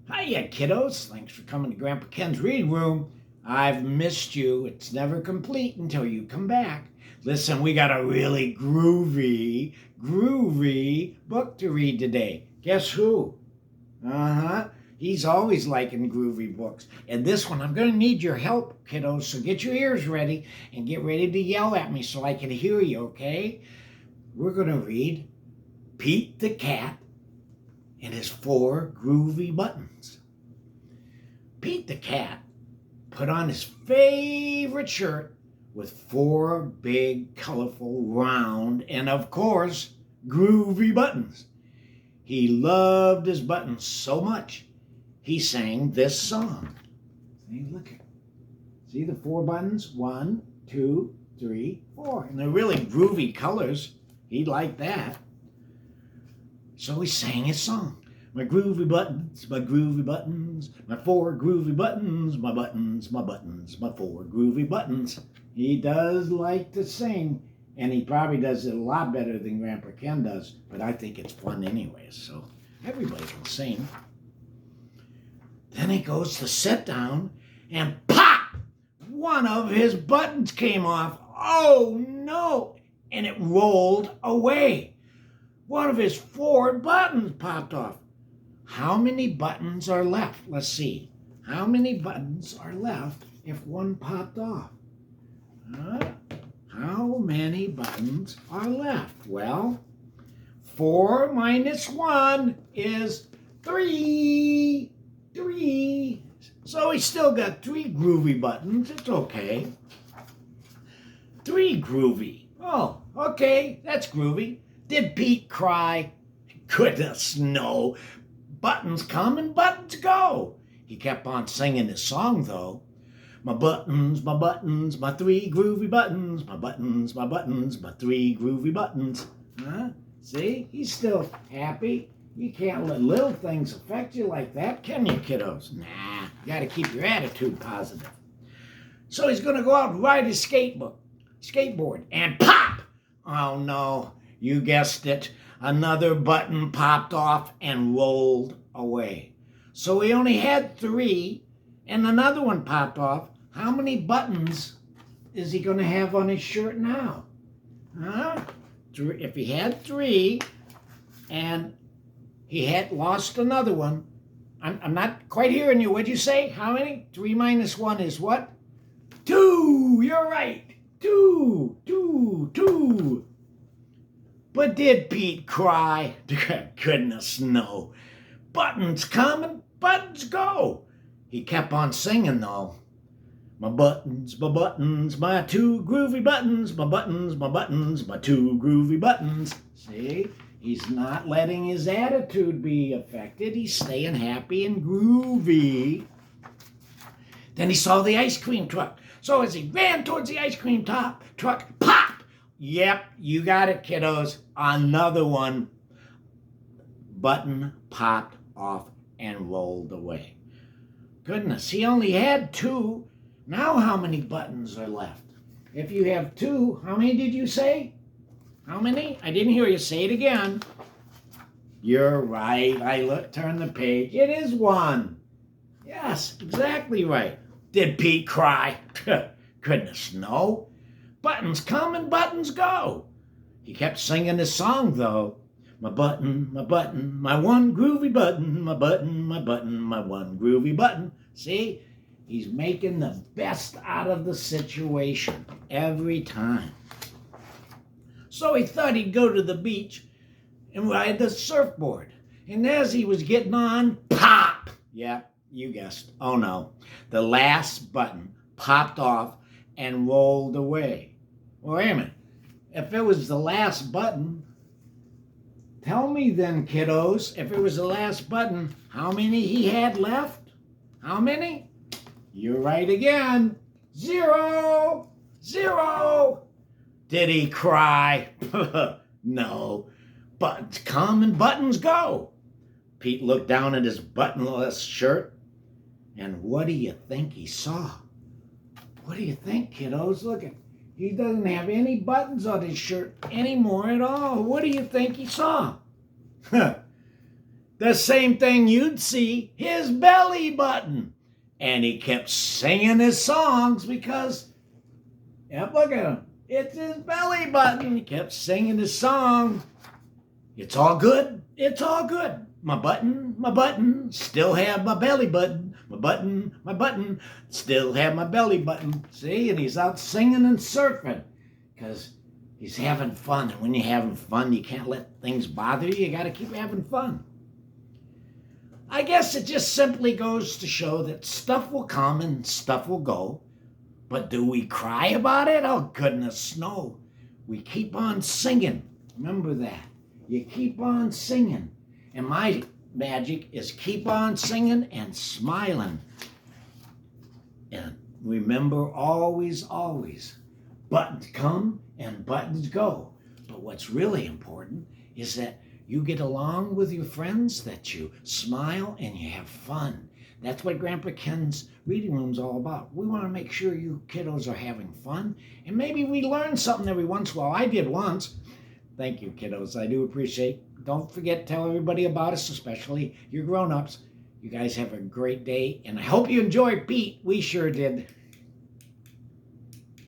Hiya, kiddos. Thanks for coming to Grandpa Ken's reading room. I've missed you. It's never complete until you come back. Listen, we got a really groovy book to read today. Guess who? He's always liking groovy books. And this one, I'm going to need your help, kiddos. So get your ears ready and get ready to yell at me so I can hear you, okay? We're going to read Pete the Cat and his 4 groovy buttons. Pete the Cat put on his favorite shirt with 4 big, colorful, round, and of course, groovy buttons. He loved his buttons so much, he sang this song. See, look at, see the 4 buttons? 1, 2, 3, 4. And they're really groovy colors. He liked that. So he sang his song. My groovy buttons, my 4 groovy buttons, my 4 groovy buttons. He does like to sing, and he probably does it a lot better than Grandpa Ken does, but I think it's fun anyways, so everybody can sing. Then he goes to sit down, and pop! One of his buttons came off. Oh no! And it rolled away. One of his 4 buttons popped off. How many buttons are left? Let's see. How many buttons are left if one popped off? How many buttons are left? Well, 4 minus 1 is 3. 3. So he's still got 3 groovy buttons. It's okay. 3 groovy. Oh, okay, that's groovy. Did Pete cry? Goodness, no. Buttons come and buttons go. He kept on singing his song, though. My 3 groovy buttons, my 3 groovy buttons. See, he's still happy. You can't let little things affect you like that, can you, kiddos? Nah, you gotta keep your attitude positive. So he's gonna go out and ride his skateboard, and pop! Oh no, you guessed it. Another button popped off and rolled away. So he only had 3, and another one popped off. How many buttons is he going to have on his shirt now? If he had 3, and he had lost another one, I'm not quite hearing you. What'd you say? How many? 3 minus 1 is what? 2. You're right. 2. But did Pete cry? Goodness, no. Buttons come and buttons go. He kept on singing, though. My 2 groovy buttons, my 2 groovy buttons. See, he's not letting his attitude be affected. He's staying happy and groovy. Then he saw the ice cream truck. So as he ran towards the ice cream truck, pop! Yep, you got it, kiddos. Another one button popped off and rolled away. Goodness, he only had 2. Now how many buttons are left? If you have 2, how many did you say? How many? I didn't hear you. Say it again. You're right. Turn the page. It is 1. Yes, exactly right. Did Pete cry? Goodness, no. Buttons come and buttons go. He kept singing his song, though. My 1 groovy button, my 1 groovy button. See, he's making the best out of the situation every time. So he thought he'd go to the beach and ride the surfboard. And as he was getting on, pop! Yep, you guessed. Oh no, the last button popped off and rolled away. Well, wait a minute. If it was the last button, tell me then, kiddos, if it was the last button, how many he had left? How many? You're right again. 0. Did he cry? No. Buttons come and buttons go. Pete looked down at his buttonless shirt, and what do you think he saw? What do you think, kiddos? Look at, he doesn't have any buttons on his shirt anymore at all. What do you think he saw? the same thing you'd see, his belly button. And he kept singing his songs because, yep, look at him. It's his belly button. He kept singing his song. It's all good. It's all good. My button, still have my belly button. My button, still have my belly button. See, and he's out singing and surfing because he's having fun. And when you're having fun, you can't let things bother you. You got to keep having fun. I guess it just simply goes to show that stuff will come and stuff will go. But do we cry about it? Oh, goodness, no. We keep on singing. Remember that. You keep on singing. And my magic is keep on singing and smiling. And remember always, always, buttons come and buttons go. But what's really important is that you get along with your friends, that you smile and you have fun. That's what Grandpa Ken's reading room's all about. We want to make sure you kiddos are having fun. And maybe we learn something every once in a while. I did once. Thank you, kiddos. I do appreciate. Don't forget to tell everybody about us, especially your grown-ups. You guys have a great day, and I hope you enjoyed Pete. We sure did.